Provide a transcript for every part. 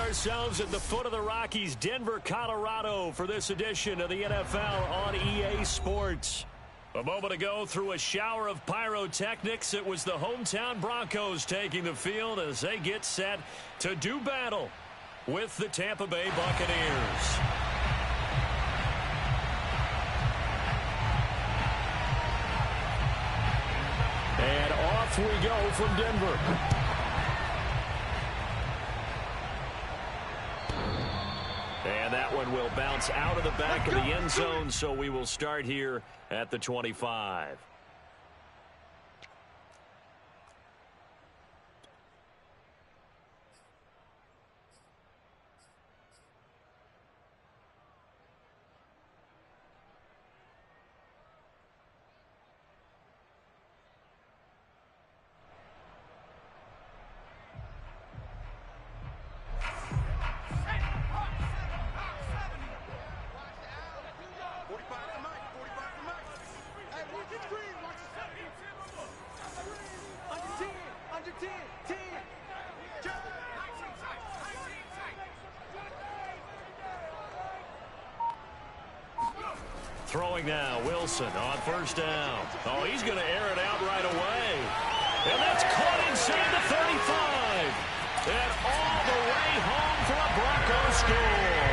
ourselves at the foot of the Rockies, Denver, Colorado, for this edition of the NFL on EA Sports. A moment ago, through a shower of pyrotechnics, it was the hometown Broncos taking the field as they get set to do battle with the Tampa Bay Buccaneers. And off we go from Denver. And that one will bounce out of the back of the end zone, so we will start here at the 25. Throwing now, Wilson on first down. Oh, he's going to air it out right away. And that's caught inside the 35. And all the way home for a Broncos score.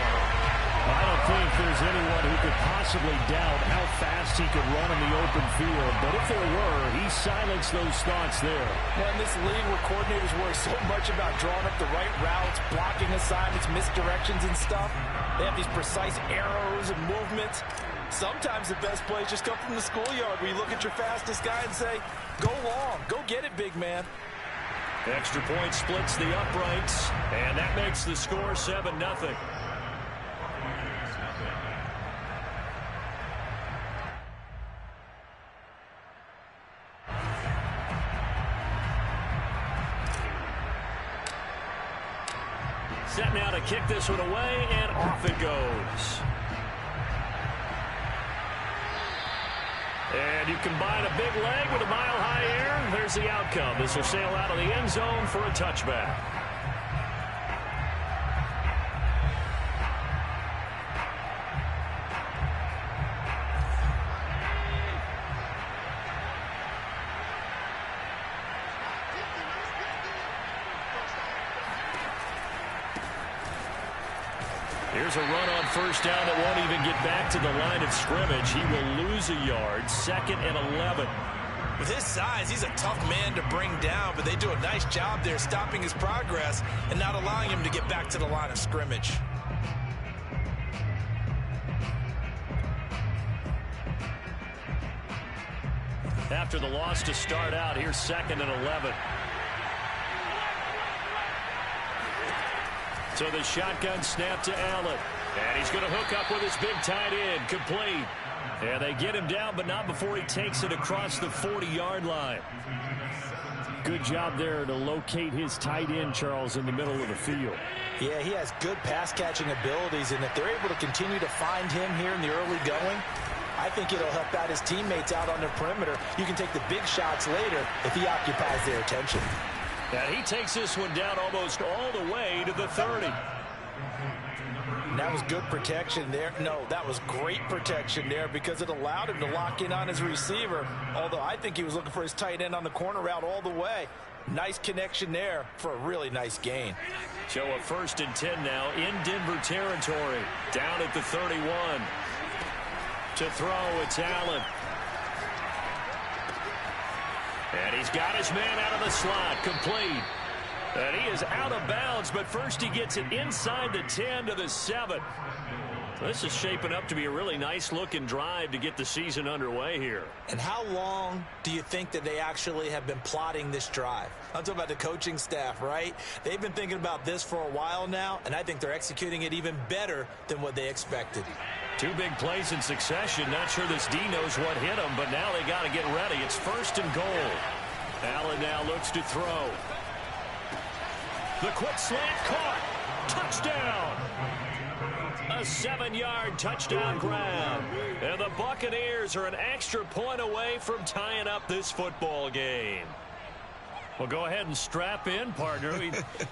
I don't think there's anyone who could possibly doubt how fast he could run in the open field. But if there were, he silenced those thoughts there. Well, in this league where coordinators worry so much about drawing up the right routes, blocking assignments, misdirections and stuff, they have these precise arrows and movements. Sometimes the best plays just come from the schoolyard where you look at your fastest guy and say, go long, go get it, big man. Extra point splits the uprights, and that makes the score 7-0. Set now to kick this one away, and off it goes. And you combine a big leg with a mile-high air. There's the outcome. This will sail out of the end zone for a touchback. Here's a run on first down that won't even get back to the line of scrimmage. He will lose a yard, 2nd and 11. With his size, he's a tough man to bring down, but they do a nice job there stopping his progress and not allowing him to get back to the line of scrimmage. After the loss to start out, here's 2nd and 11. So the shotgun snap to Allen. And he's going to hook up with his big tight end. Complete. And they get him down, but not before he takes it across the 40-yard line. Good job there to locate his tight end, Charles, in the middle of the field. Yeah, he has good pass-catching abilities, and if they're able to continue to find him here in the early going, I think it'll help out his teammates out on the perimeter. You can take the big shots later if he occupies their attention. And he takes this one down almost all the way to the 30. That was good protection there. No, that was great protection there because it allowed him to lock in on his receiver, although I think he was looking for his tight end on the corner route all the way. Nice connection there for a really nice gain. So a 1st and 10 now in Denver territory. Down at the 31. To throw, it's Allen. And he's got his man out of the slot, complete. And he is out of bounds, but first he gets it inside the 10 to the 7. This is shaping up to be a really nice-looking drive to get the season underway here. And how long do you think that they actually have been plotting this drive? I'm talking about the coaching staff, right? They've been thinking about this for a while now, and I think they're executing it even better than what they expected. 2 big plays in succession. Not sure this D knows what hit him, but now they got to get ready. It's 1st and goal. Allen now looks to throw. The quick slant caught. Touchdown. A 7-yard touchdown grab. And the Buccaneers are an extra point away from tying up this football game. Well, go ahead and strap in, partner.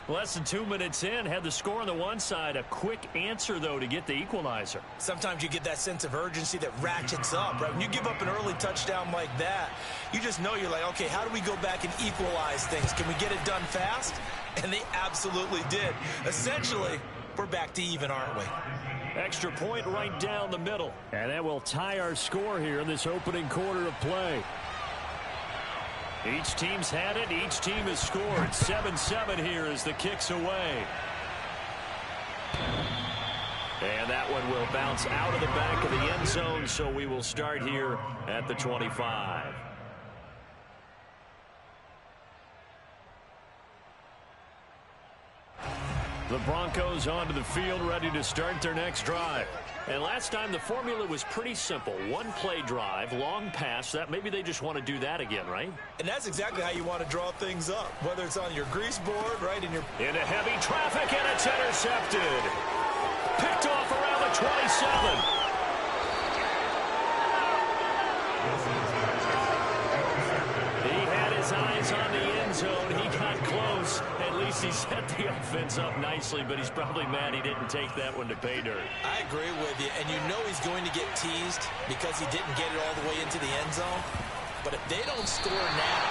Less than 2 minutes in, had the score on the one side. A quick answer, though, to get the equalizer. Sometimes you get that sense of urgency that ratchets up, right? When you give up an early touchdown like that, you just know you're like, okay, how do we go back and equalize things? Can we get it done fast? And they absolutely did. Essentially, we're back to even, aren't we? Extra point right down the middle. And that will tie our score here in this opening quarter of play. Each team's had it. Each team has scored. 7-7 here as the kick's away. And that one will bounce out of the back of the end zone, so we will start here at the 25. The Broncos onto the field, ready to start their next drive. And last time the formula was pretty simple. One play drive, long pass. That maybe they just want to do that again, right? And that's exactly how you want to draw things up. Whether it's on your grease board, right, in your... Into heavy traffic, and it's intercepted. Picked off around the 27. He had his eyes on the end zone. He got close. At least he set the offense up nicely, but he's probably mad he didn't take that one to pay dirt. I agree with you, and you know he's going to get teased because he didn't get it all the way into the end zone. But if they don't score now,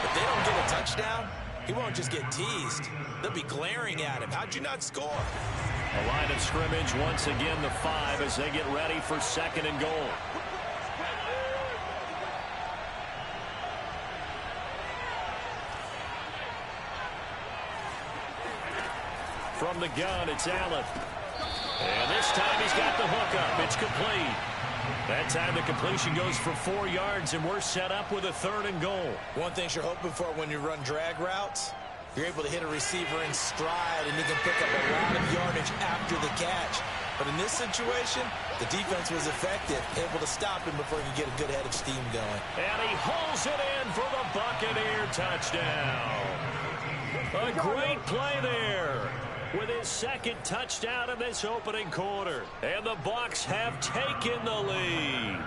if they don't get a touchdown, he won't just get teased. They'll be glaring at him. How'd you not score? A line of scrimmage, once again the 5 as they get ready for 2nd and goal. From the gun, it's Allen. And this time he's got the hook up. It's complete. That time the completion goes for 4 yards, and we're set up with a 3rd and goal. One thing you're hoping for when you run drag routes, you're able to hit a receiver in stride, and you can pick up a lot of yardage after the catch. But in this situation, the defense was effective, able to stop him before he could get a good head of steam going. And he holds it in for the Buccaneer touchdown. A great play there, with his 2nd touchdown in this opening quarter. And the Bucs have taken the lead.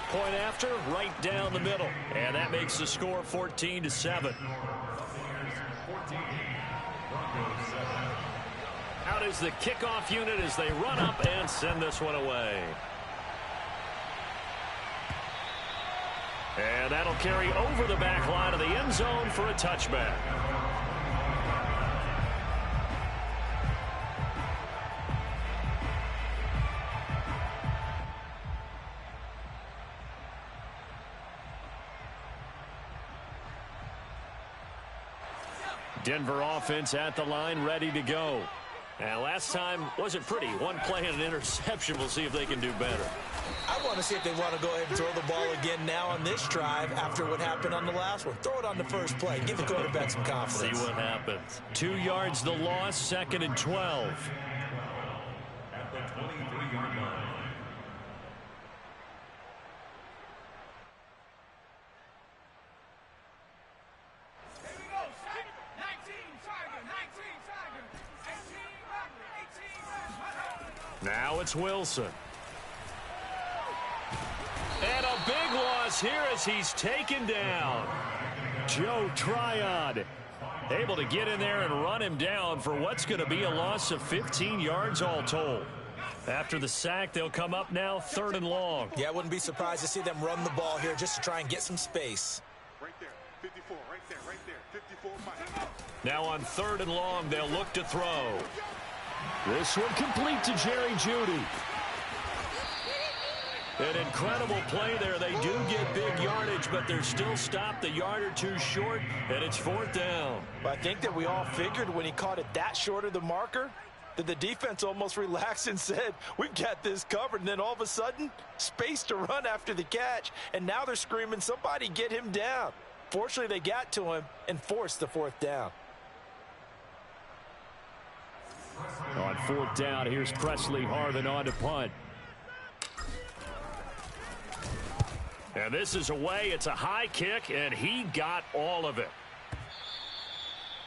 Point after, right down the middle. And that makes the score 14-7. Out is the kickoff unit as they run up and send this one away. And that'll carry over the back line of the end zone for a touchback. Denver offense at the line, ready to go. And last time wasn't pretty. One play and an interception. We'll see if they can do better. I want to see if they want to go ahead and throw the ball again now on this drive after what happened on the last one. Throw it on the first play. Give the quarterback some confidence. See what happens. 2 yards the loss, 2nd and 12. At the 23-yard line. Now it's Wilson. And a big loss here as he's taken down. Joe Tryon able to get in there and run him down for what's going to be a loss of 15 yards all told. After the sack, they'll come up now 3rd and long. Yeah, I wouldn't be surprised to see them run the ball here just to try and get some space. Right there, 54, right there, 54. Now on 3rd and long, they'll look to throw. This one complete to Jerry Jeudy. An incredible play there. They do get big yardage, but they're still stopped a yard or 2 short, and it's 4th down. But I think that we all figured when he caught it that short of the marker that the defense almost relaxed and said, we've got this covered. And then all of a sudden, space to run after the catch, and now they're screaming, somebody get him down. Fortunately, they got to him and forced the 4th down. On 4th down, here's Presley Harvin on to punt. And this is away. It's a high kick, and he got all of it.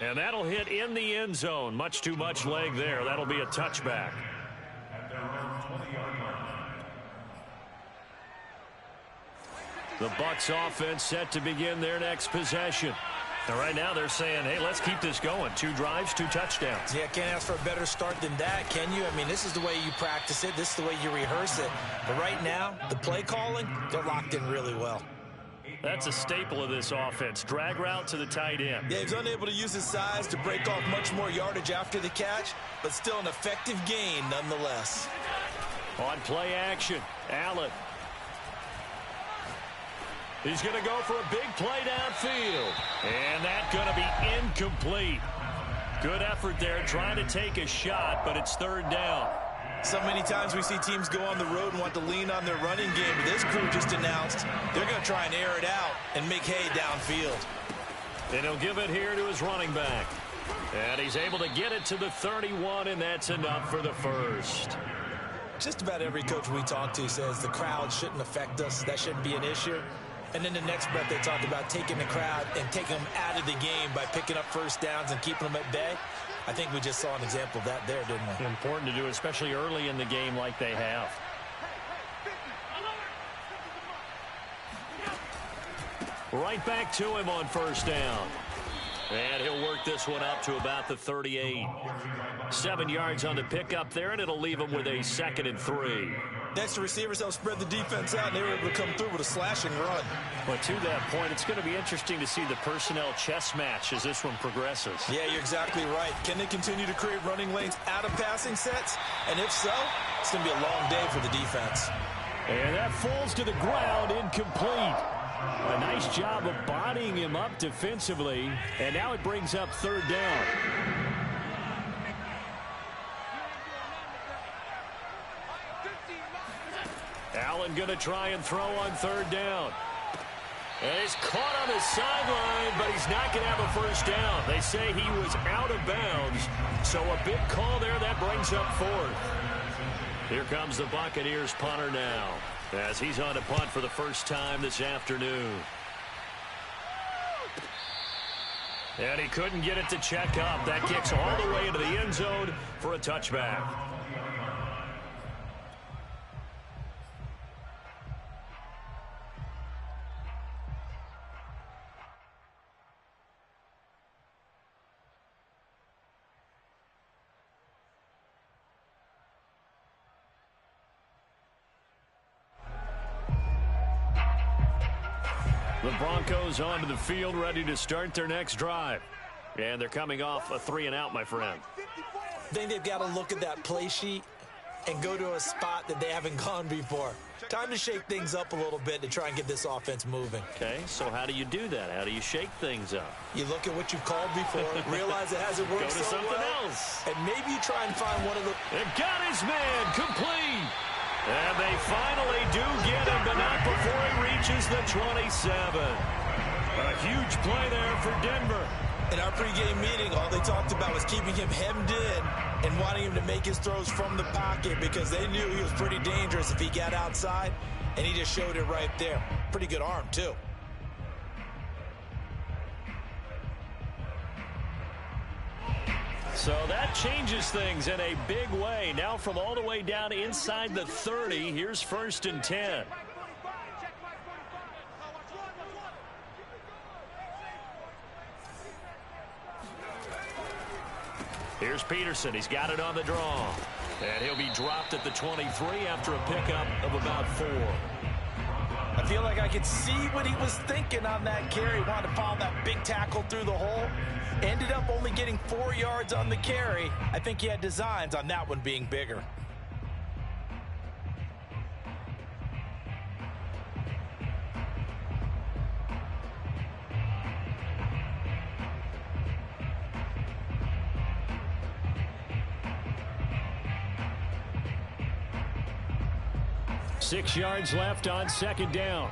And that'll hit in the end zone. Much too much leg there. That'll be a touchback. The Bucs offense set to begin their next possession. And right now they're saying, hey, let's keep this going. 2 drives, 2 touchdowns. Yeah, can't ask for a better start than that, can you? I mean, this is the way you practice it. This is the way you rehearse it. But right now, the play calling, they're locked in really well. That's a staple of this offense. Drag route to the tight end. Yeah, he's unable to use his size to break off much more yardage after the catch, but still an effective gain nonetheless. On play action, Allen. He's going to go for a big play downfield. And that's going to be incomplete. Good effort there trying to take a shot, but it's 3rd down. So many times we see teams go on the road and want to lean on their running game, but this crew just announced they're going to try and air it out and make hay downfield. And he'll give it here to his running back. And he's able to get it to the 31, and that's enough for the first. Just about every coach we talk to says the crowd shouldn't affect us. That shouldn't be an issue. And then the next breath they talk about taking the crowd and taking them out of the game by picking up first downs and keeping them at bay. I think we just saw an example of that there, didn't we? Important to do, especially early in the game like they have. Right back to him on first down. And he'll work this one up to about the 38. 7 yards on the pickup there, and it'll leave him with a 2nd and 3. Next, the receivers help spread the defense out, and they were able to come through with a slashing run. But to that point, it's going to be interesting to see the personnel chess match as this one progresses. Yeah, you're exactly right. Can they continue to create running lanes out of passing sets? And if so, it's going to be a long day for the defense. And that falls to the ground, incomplete. A nice job of bodying him up defensively, and now it brings up 3rd down. Allen going to try and throw on 3rd down. And he's caught on the sideline, but he's not going to have a first down. They say he was out of bounds, so a big call there. That brings up 4th. Here comes the Buccaneers punter now, as he's on a punt for the first time this afternoon. And he couldn't get it to check up. That kicks all the way into the end zone for a touchback. The Broncos onto the field, ready to start their next drive. And they're coming off a 3-and-out, my friend. I think they've got to look at that play sheet and go to a spot that they haven't gone before. Time to shake things up a little bit to try and get this offense moving. Okay, so how do you do that? How do you shake things up? You look at what you've called before, realize it hasn't worked Go to so something well, else. and maybe you try and find one of the... They got his man, complete. And they finally do get him, but not before he reaches the 27. A huge play there for Denver. In our pregame meeting, all they talked about was keeping him hemmed in and wanting him to make his throws from the pocket because they knew he was pretty dangerous if he got outside, and he just showed it right there. Pretty good arm, too. So that changes things in a big way. Now from all the way down inside the 30, here's 1st and 10. Here's Peterson. He's got it on the draw. And he'll be dropped at the 23 after a pickup of about 4. I feel like I could see what he was thinking on that carry. Wanted to follow that big tackle through the hole. Ended up only getting 4 yards on the carry. I think he had designs on that one being bigger. Six yards left on 2nd down.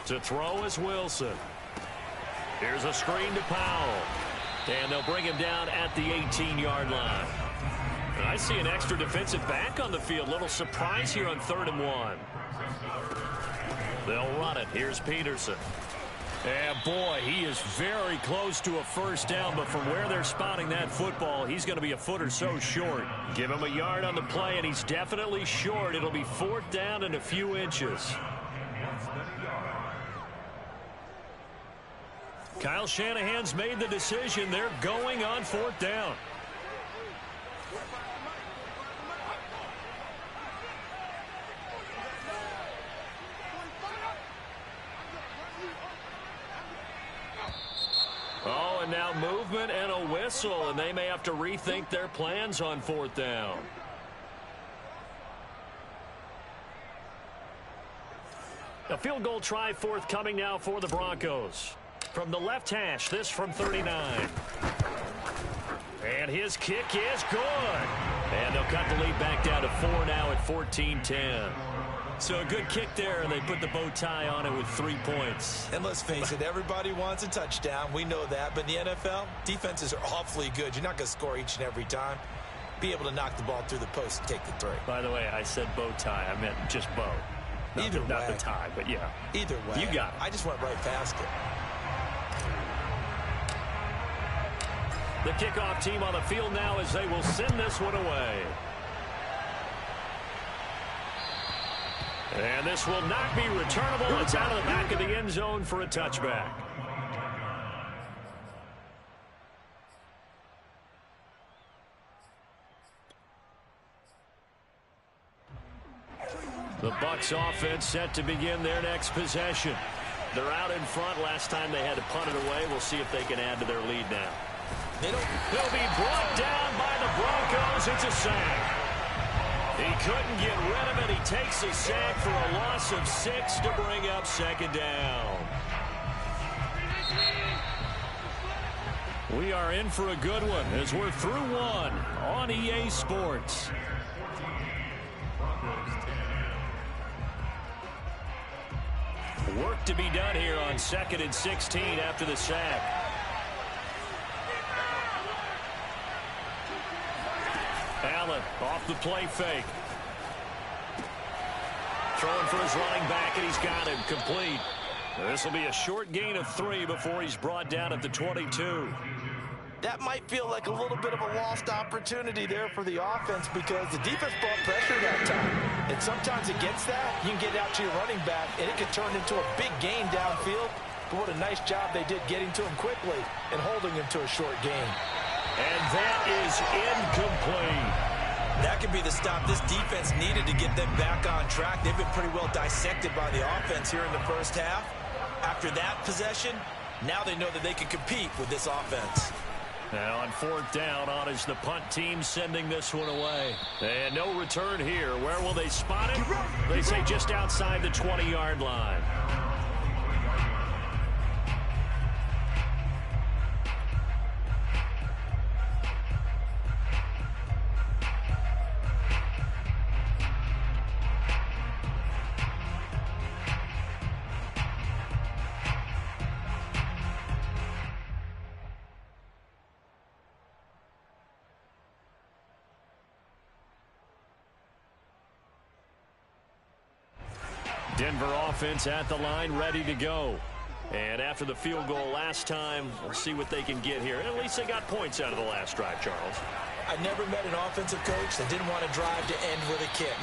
To throw is Wilson. Here's a screen to Powell. And they'll bring him down at the 18-yard line. And I see an extra defensive back on the field. Little surprise here on 3rd and 1. They'll run it. Here's Peterson. And boy, he is very close to a first down, but from where they're spotting that football, he's going to be a foot or so short. Give him a yard on the play, and he's definitely short. It'll be 4th down and a few inches. Kyle Shanahan's made the decision. They're going on 4th down. Oh, and now movement and a whistle, and they may have to rethink their plans on 4th down. A field goal try forthcoming now for the Broncos. From the left hash, this from 39. And his kick is good. And they'll cut the lead back down to 4 now at 14-10. So a good kick there, and they put the bow tie on it with 3 points. And let's face it, everybody wants a touchdown. We know that. But in the NFL, defenses are awfully good. You're not going to score each and every time. Be able to knock the ball through the post and take the 3. By the way, I said bow tie. I meant just bow. Not the tie, but yeah. Either way. You got it. I just went right past it. The kickoff team on the field now as they will send this one away. And this will not be returnable. It's out of the back of the end zone for a touchback. The Bucs offense set to begin their next possession. They're out in front. Last time they had to punt it away. We'll see if they can add to their lead now. They'll be brought down by the Broncos. It's a sack. He couldn't get rid of it. He takes a sack for a loss of 6 to bring up 2nd down. We are in for a good one as we're through 1 on EA Sports. Work to be done here on 2nd and 16 after the sack. Allen off the play fake. Throwing for his running back, and he's got him complete. This will be a short gain of 3 before he's brought down at the 22. That might feel like a little bit of a lost opportunity there for the offense because the defense brought pressure that time. And sometimes against that, you can get out to your running back, and it can turn into a big gain downfield. But what a nice job they did getting to him quickly and holding him to a short gain. And that is incomplete. That could be the stop this defense needed to get them back on track. They've been pretty well dissected by the offense here in the first half. After that possession, now they know that they can compete with this offense. Now on 4th down, on is the punt team sending this one away. And no return here. Where will they spot it? They say just outside the 20-yard line. Denver offense at the line, ready to go. And after the field goal last time, we'll see what they can get here. At least they got points out of the last drive, Charles. I never met an offensive coach that didn't want to drive to end with a kick.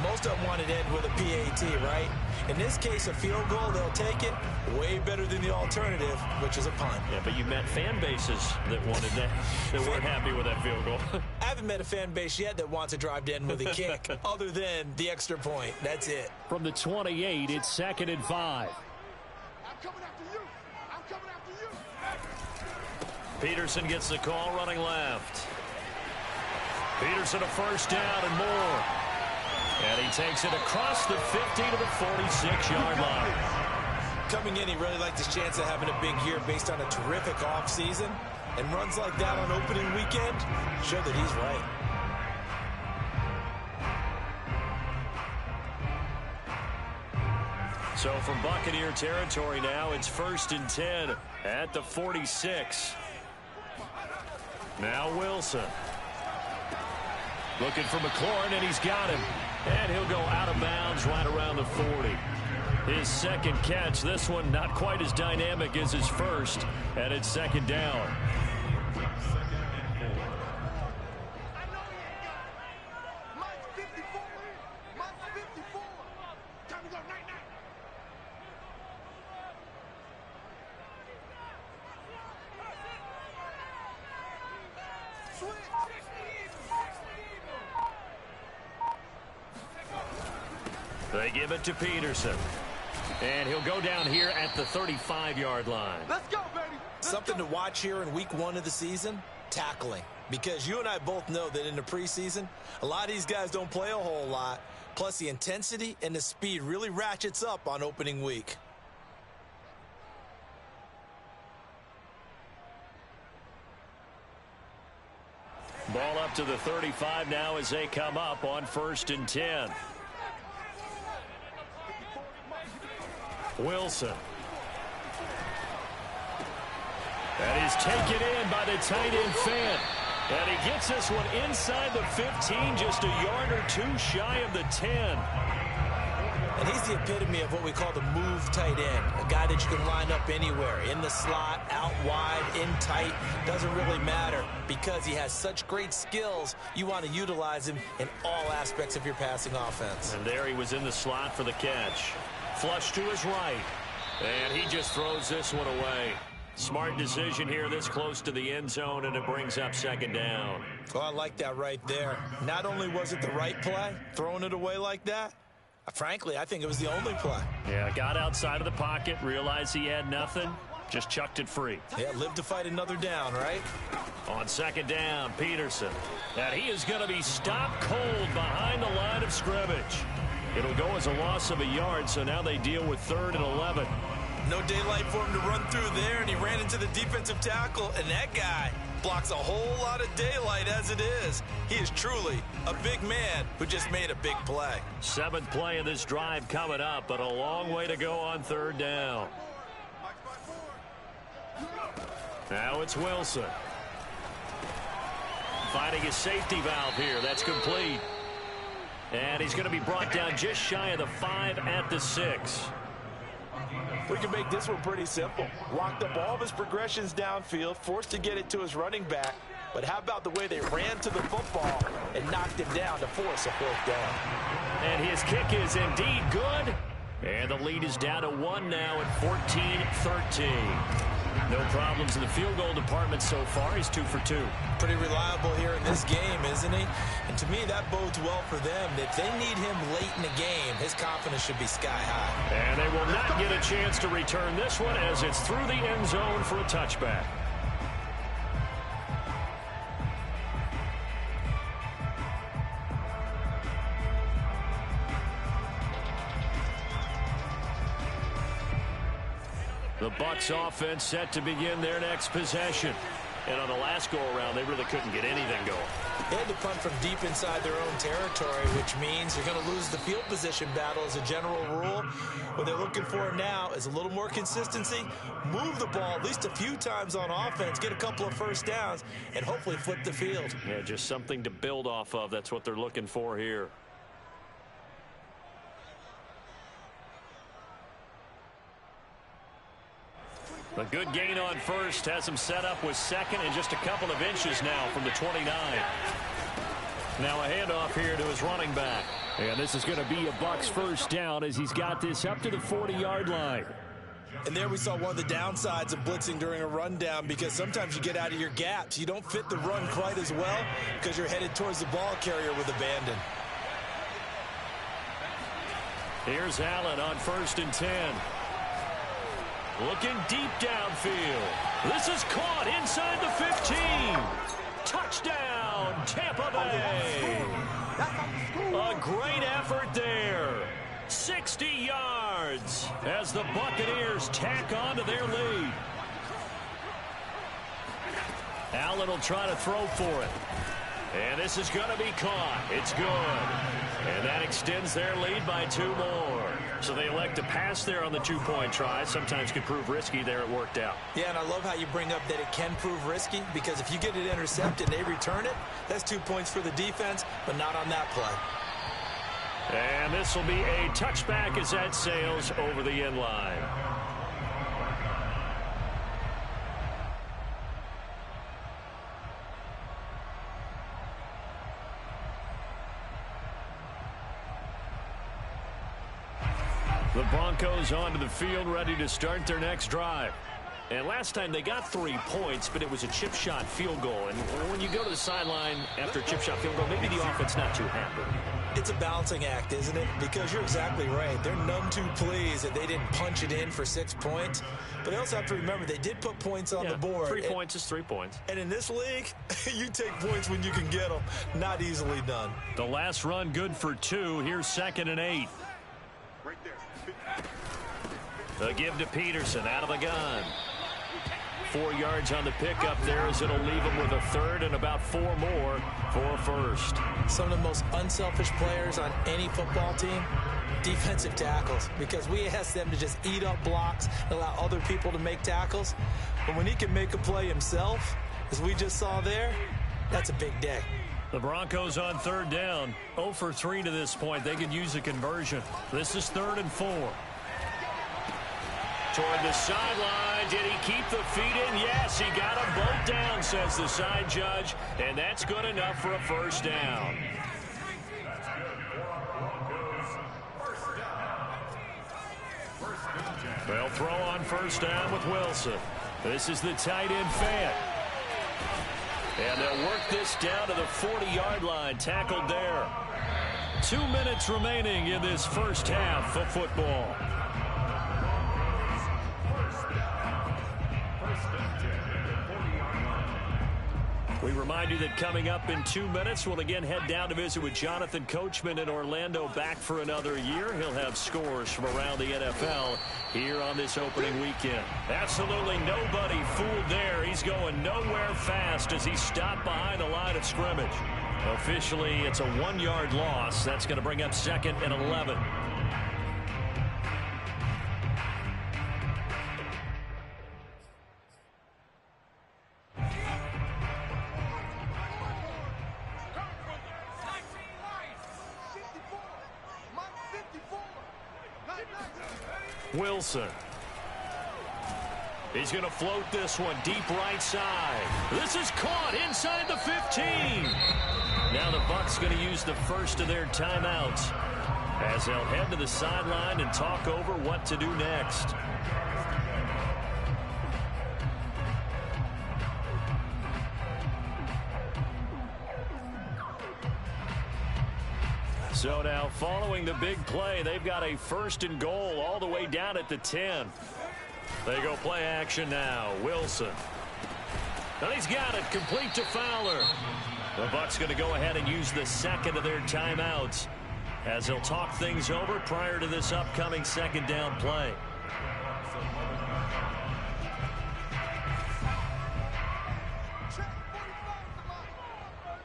Most of them wanted to end with a PAT, right? In this case, a field goal, they'll take it. Way better than the alternative, which is a punt. Yeah, but you met fan bases that wanted that, that weren't happy with that field goal. I haven't met a fan base yet that wants to drive to end with a kick, other than the extra point. That's it. From the 28, it's 2nd and 5. I'm coming after you. I'm coming after you. Peterson gets the call running left. Peterson a first down and more. And he takes it across the 50 to the 46-yard line. Coming in, he really liked his chance of having a big year based on a terrific offseason. And runs like that on opening weekend show that he's right. So from Buccaneer territory now, it's 1st and 10 at the 46. Now Wilson. Looking for McLaurin, and he's got him. And he'll go out of bounds right around the 40. His second catch, this one not quite as dynamic as his first, and it's second down. They give it to Peterson. And he'll go down here at the 35-yard line. Let's go, baby. Something to watch here in week 1 of the season, tackling. Because you and I both know that in the preseason, a lot of these guys don't play a whole lot. Plus, the intensity and the speed really ratchets up on opening week. Ball up to the 35 now as they come up on 1st and 10. Wilson. That is taken in by the tight end Fant. And he gets this one inside the 15, just a yard or two shy of the 10. And he's the epitome of what we call the move tight end. A guy that you can line up anywhere. In the slot, out wide, in tight. Doesn't really matter because he has such great skills. You want to utilize him in all aspects of your passing offense. And there he was in the slot for the catch. Flush to his right. And he just throws this one away. Smart decision here this close to the end zone, and it brings up second down. Oh, I like that right there. Not only was it the right play, throwing it away like that, frankly, I think it was the only play. Yeah, got outside of the pocket, realized he had nothing, just chucked it free. Yeah, live to fight another down, right? On second down, Peterson. And he is going to be stopped cold behind the line of scrimmage. It'll go as a loss of a yard, so now they deal with 3rd and 11. No daylight for him to run through there, and he ran into the defensive tackle, and that guy blocks a whole lot of daylight as it is. He is truly a big man who just made a big play. 7th play of this drive coming up, but a long way to go on 3rd down. Now it's Wilson. Finding his safety valve here. That's complete. And he's going to be brought down just shy of the 5 at the 6. We can make this one pretty simple. Locked up all of his progressions downfield, forced to get it to his running back. But how about the way they ran to the football and knocked him down to force a 4th down? And his kick is indeed good. And the lead is down to 1 now at 14-13. No problems in the field goal department so far. He's 2 for 2. Pretty reliable here in this game, isn't he? And to me, that bodes well for them. If they need him late in the game, his confidence should be sky high. And they will not get a chance to return this one as it's through the end zone for a touchback. The Bucs offense set to begin their next possession. And on the last go-around, they really couldn't get anything going. They had to punt from deep inside their own territory, which means you're going to lose the field position battle as a general rule. What they're looking for now is a little more consistency, move the ball at least a few times on offense, get a couple of first downs, and hopefully flip the field. Yeah, just something to build off of. That's what they're looking for here. A good gain on first has him set up with second and just a couple of inches now from the 29. Now a handoff here to his running back. And this is going to be a Bucs first down as he's got this up to the 40-yard line. And there we saw one of the downsides of blitzing during a rundown, because sometimes you get out of your gaps. You don't fit the run quite as well because you're headed towards the ball carrier with abandon. Here's Allen on 1st and 10. Looking deep downfield. This is caught inside the 15. Touchdown, Tampa Bay. A great effort there. 60 yards as the Buccaneers tack on to their lead. Allen will try to throw for it. And this is going to be caught. It's good. And that extends their lead by 2 more. So they elect to pass there on the 2-point try. Sometimes can prove risky. There it worked out. Yeah, and I love how you bring up that it can prove risky, because if you get it intercepted and they return it, that's 2 points for the defense, but not on that play. And this will be a touchback as that sails over the end line. The Broncos onto the field, ready to start their next drive. And last time they got 3 points, but it was a chip shot field goal. And when you go to the sideline after a chip shot field goal, maybe the offense not too happy. It's a balancing act, isn't it? Because you're exactly right. They're none too pleased that they didn't punch it in for 6 points. But they also have to remember they did put points on the board. 3 points is 3 points. And in this league, you take points when you can get them. Not easily done. The last run good for 2. Here's 2nd and 8. Right there. The give to Peterson out of the gun. 4 yards on the pickup there as it'll leave him with a third and about 4 more for a first. Some of the most unselfish players on any football team, defensive tackles, because we ask them to just eat up blocks and allow other people to make tackles. But when he can make a play himself, as we just saw there, that's a big day. The Broncos on 3rd down, 0 for 3 to this point. They could use a conversion. This is 3rd and 4. Toward the sideline. Did he keep the feet in? Yes, he got them both down, says the side judge. And that's good enough for a first down. They'll throw on first down with Wilson. This is the tight end Fant. And they'll work this down to the 40-yard line. Tackled there. 2 minutes remaining in this first half of football. We remind you that coming up in 2 minutes, we'll again head down to visit with Jonathan Coachman in Orlando, back for another year. He'll have scores from around the NFL here on this opening weekend. Absolutely nobody fooled there. He's going nowhere fast as he stopped behind the line of scrimmage. Officially, it's a 1-yard loss. That's going to bring up 2nd and 11. Wilson. He's going to float this one deep right side. This is caught inside the 15. Now the Bucs going to use the first of their timeouts as they'll head to the sideline and talk over what to do next. So now, following the big play, they've got a 1st and goal all the way down at the 10. They go play action now. Wilson. And he's got it complete to Fowler. The Bucs going to go ahead and use the 2nd of their timeouts as they'll talk things over prior to this upcoming 2nd down play.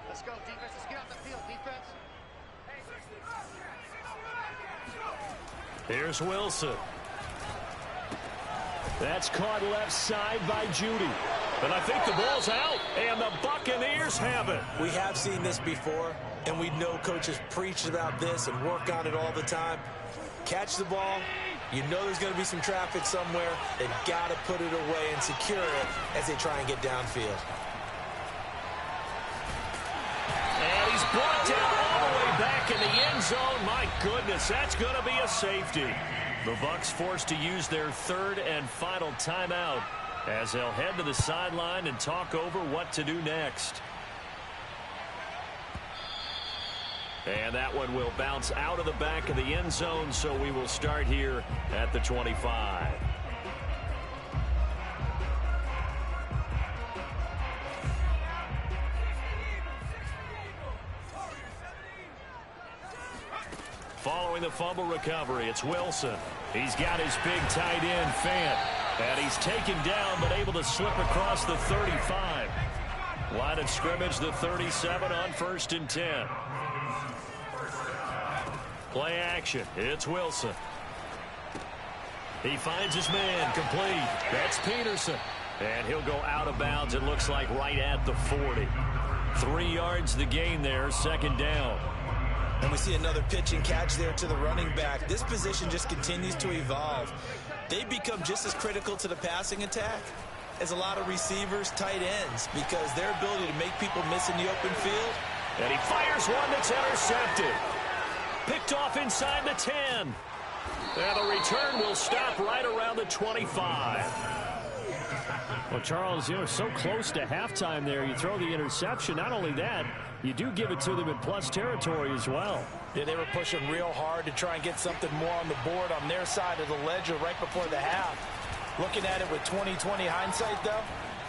Let's go, defense. Let's get off the field, defense. Here's Wilson. That's caught left side by Judy. But I think the ball's out, and the Buccaneers have it. We have seen this before, and we know coaches preach about this and work on it all the time. Catch the ball. You know there's going to be some traffic somewhere. They've got to put it away and secure it as they try and get downfield. And he's brought down all the way back in the end zone. My goodness, that's going to be a safety. The Bucs forced to use their 3rd and final timeout as they'll head to the sideline and talk over what to do next. And that one will bounce out of the back of the end zone, so we will start here at the 25. Following the fumble recovery, it's Wilson. He's got his big tight end, Fant. And he's taken down, but able to slip across the 35. Line of scrimmage, the 37 on 1st and 10. Play action. It's Wilson. He finds his man, complete. That's Peterson. And he'll go out of bounds, it looks like, right at the 40. 3 yards the gain there, 2nd down. And we see another pitch and catch there to the running back. This position just continues to evolve. They become just as critical to the passing attack as a lot of receivers, tight ends, because their ability to make people miss in the open field. And he fires one that's intercepted. Picked off inside the 10. And the return will stop right around the 25. Well, Charles, you're so close to halftime there. You throw the interception. Not only that, you do give it to them in plus territory as well. Yeah, they were pushing real hard to try and get something more on the board on their side of the ledger right before the half. Looking at it with 20/20 hindsight, though,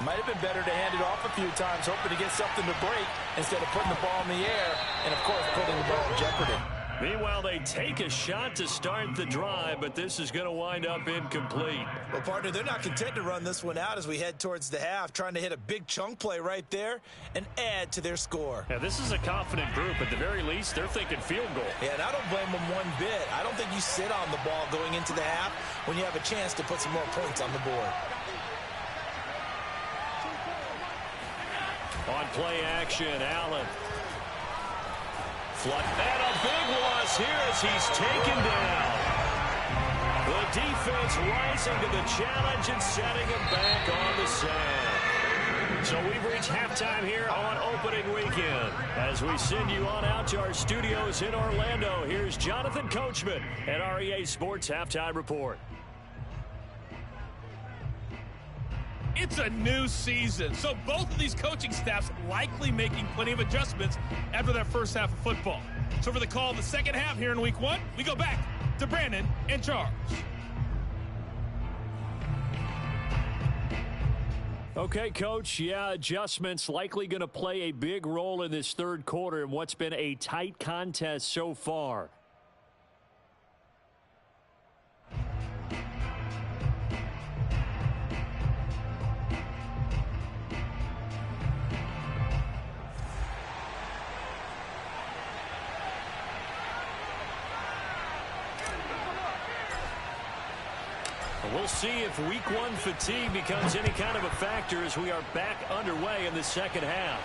might have been better to hand it off a few times, hoping to get something to break instead of putting the ball in the air and, of course, putting the ball in jeopardy. Meanwhile, they take a shot to start the drive, but this is going to wind up incomplete. Well, partner, they're not content to run this one out as we head towards the half, trying to hit a big chunk play right there and add to their score. Yeah, this is a confident group. At the very least, they're thinking field goal. Yeah, and I don't blame them one bit. I don't think you sit on the ball going into the half when you have a chance to put some more points on the board. On play action, Allen. And a big loss here as he's taken down. The defense rising to the challenge and setting him back on the sand. So we've reached halftime here on opening weekend. As we send you on out to our studios in Orlando, here's Jonathan Coachman at our EA Sports Halftime Report. It's a new season, so both of these coaching staffs likely making plenty of adjustments after that first half of football. So for the call of the second half here in week one, we go back to Brandon and Charles. Okay, Coach, yeah, adjustments likely going to play a big role in this third quarter in what's been a tight contest so far. We'll see if week one fatigue becomes any kind of a factor as we are back underway in the second half.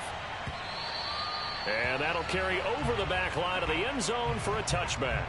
And that'll carry over the back line of the end zone for a touchback.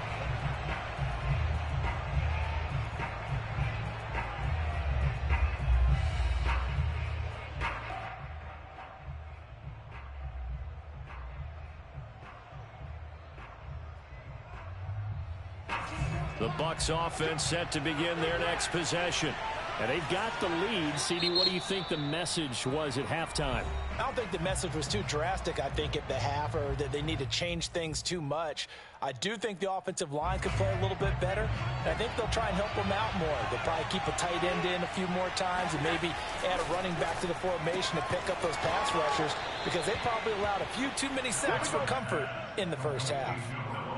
The Bucs offense set to begin their next possession. And they've got the lead. CD, what do you think the message was at halftime? I don't think the message was too drastic, I think, at the half, or that they need to change things too much. I do think the offensive line could play a little bit better. And I think they'll try and help them out more. They'll probably keep a tight end in a few more times and maybe add a running back to the formation to pick up those pass rushers, because they probably allowed a few too many sacks for comfort in the first half.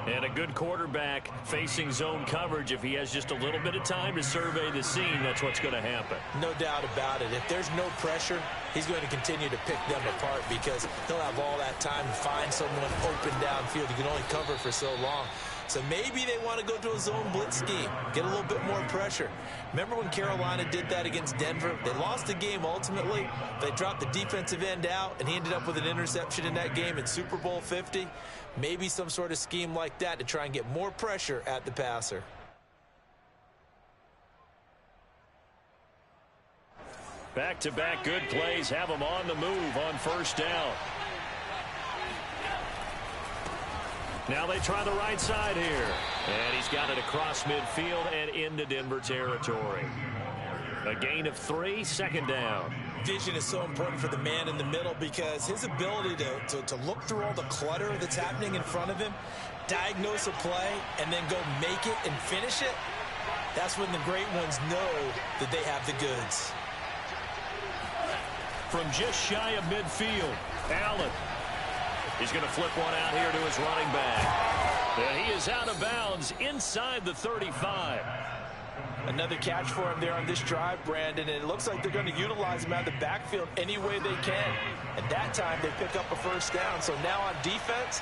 And a good quarterback facing zone coverage, if he has just a little bit of time to survey the scene, that's what's going to happen. No doubt about it. If there's no pressure, he's going to continue to pick them apart because he'll have all that time to find someone open downfield. He can only cover for so long. So maybe they want to go to a zone blitz scheme, get a little bit more pressure. Remember when Carolina did that against Denver? They lost the game ultimately. They dropped the defensive end out, and he ended up with an interception in that game in Super Bowl 50. Maybe some sort of scheme like that to try and get more pressure at the passer. Back-to-back good plays have him on the move on first down. Now they try the right side here. And he's got it across midfield and into Denver territory. A gain of 3, second down. Vision is so important for the man in the middle because his ability to look through all the clutter that's happening in front of him, diagnose a play, and then go make it and finish it, that's when the great ones know that they have the goods. From just shy of midfield, Allen. He's going to flip one out here to his running back. And he is out of bounds inside the 35. Another catch for him there on this drive, Brandon, and it looks like they're going to utilize him out of the backfield any way they can. And that time they pick up a first down. So now on defense,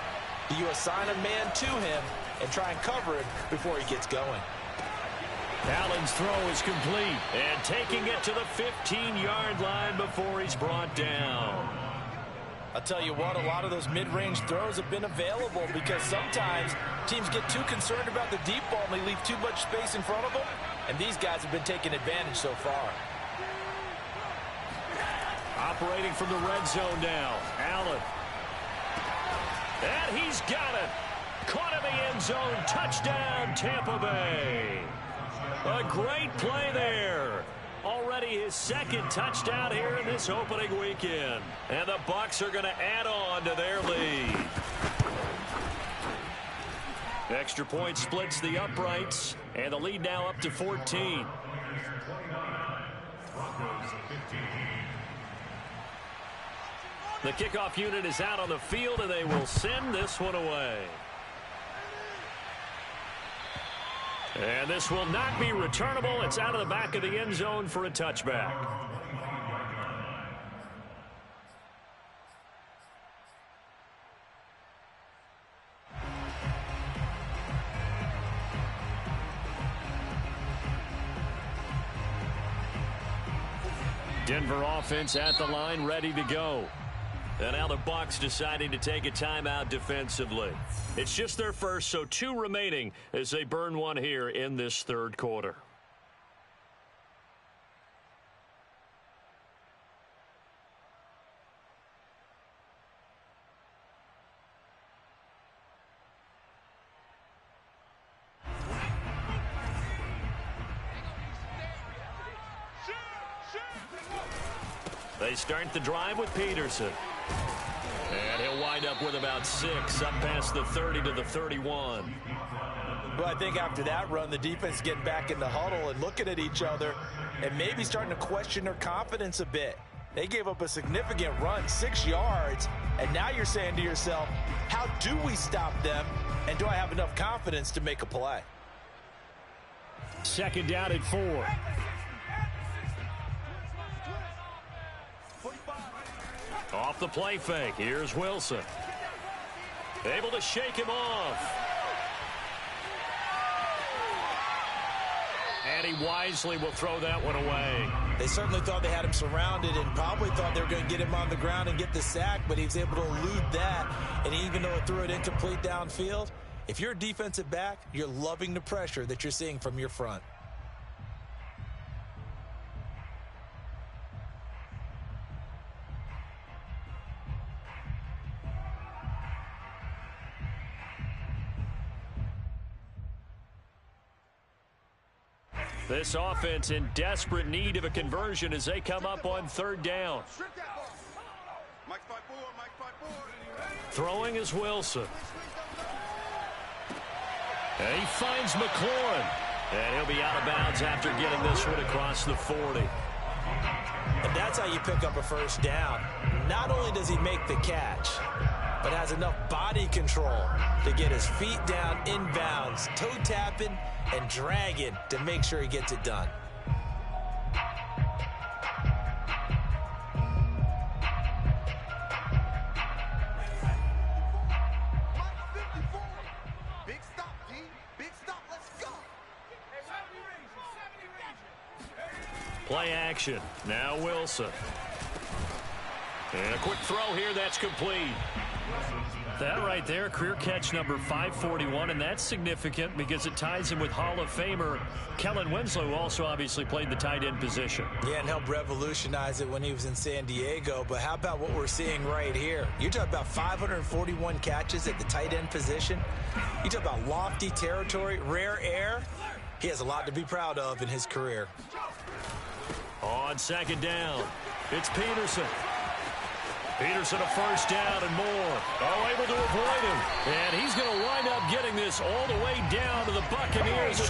you assign a man to him and try and cover him before he gets going. Allen's throw is complete, and taking it to the 15-yard line before he's brought down. I'll tell you what, a lot of those mid-range throws have been available because sometimes teams get too concerned about the deep ball and they leave too much space in front of them, and these guys have been taking advantage so far. Operating from the red zone now, Allen. And he's got it. Caught in the end zone. Touchdown, Tampa Bay. A great play there. Already his second touchdown here in this opening weekend. And the Bucs are going to add on to their lead. Extra point splits the uprights. And the lead now up to 14. The kickoff unit is out on the field, and they will send this one away. And this will not be returnable. It's out of the back of the end zone for a touchback. Denver offense at the line, ready to go. And now the Bucs deciding to take a timeout defensively. It's just their first, so 2 remaining as they burn one here in this third quarter. They start the drive with Peterson. And he'll wind up with about 6 up past the 30 to the 31. Well, I think after that run, the defense is getting back in the huddle and looking at each other and maybe starting to question their confidence a bit. They gave up a significant run, 6 yards, and now you're saying to yourself, how do we stop them, and do I have enough confidence to make a play? Second down at 4. Off the play fake. Here's Wilson. Able to shake him off. And he wisely will throw that one away. They certainly thought they had him surrounded and probably thought they were going to get him on the ground and get the sack, but he was able to elude that. And even though it threw it incomplete downfield, if you're a defensive back, you're loving the pressure that you're seeing from your front. This offense in desperate need of a conversion as they come up on third down. Throwing is Wilson. And he finds McLaurin. And he'll be out of bounds after getting this one across the 40. And that's how you pick up a first down. Not only does he make the catch, but has enough body control to get his feet down inbounds, toe tapping and dragging to make sure he gets it done. Big stop, D. Big stop. Let's go. Play action. Now Wilson. And a quick throw here that's complete. That right there, career catch number 541, and that's significant because it ties him with Hall of Famer Kellen Winslow, who also obviously played the tight end position. Yeah, and helped revolutionize it when he was in San Diego. But how about what we're seeing right here? You're talking about 541 catches at the tight end position. You talk about lofty territory, rare air. He has a lot to be proud of in his career. On second down, it's Peterson. Peterson a first down and more. Oh, able to avoid him. And he's going to wind up getting this all the way down to the Buccaneers.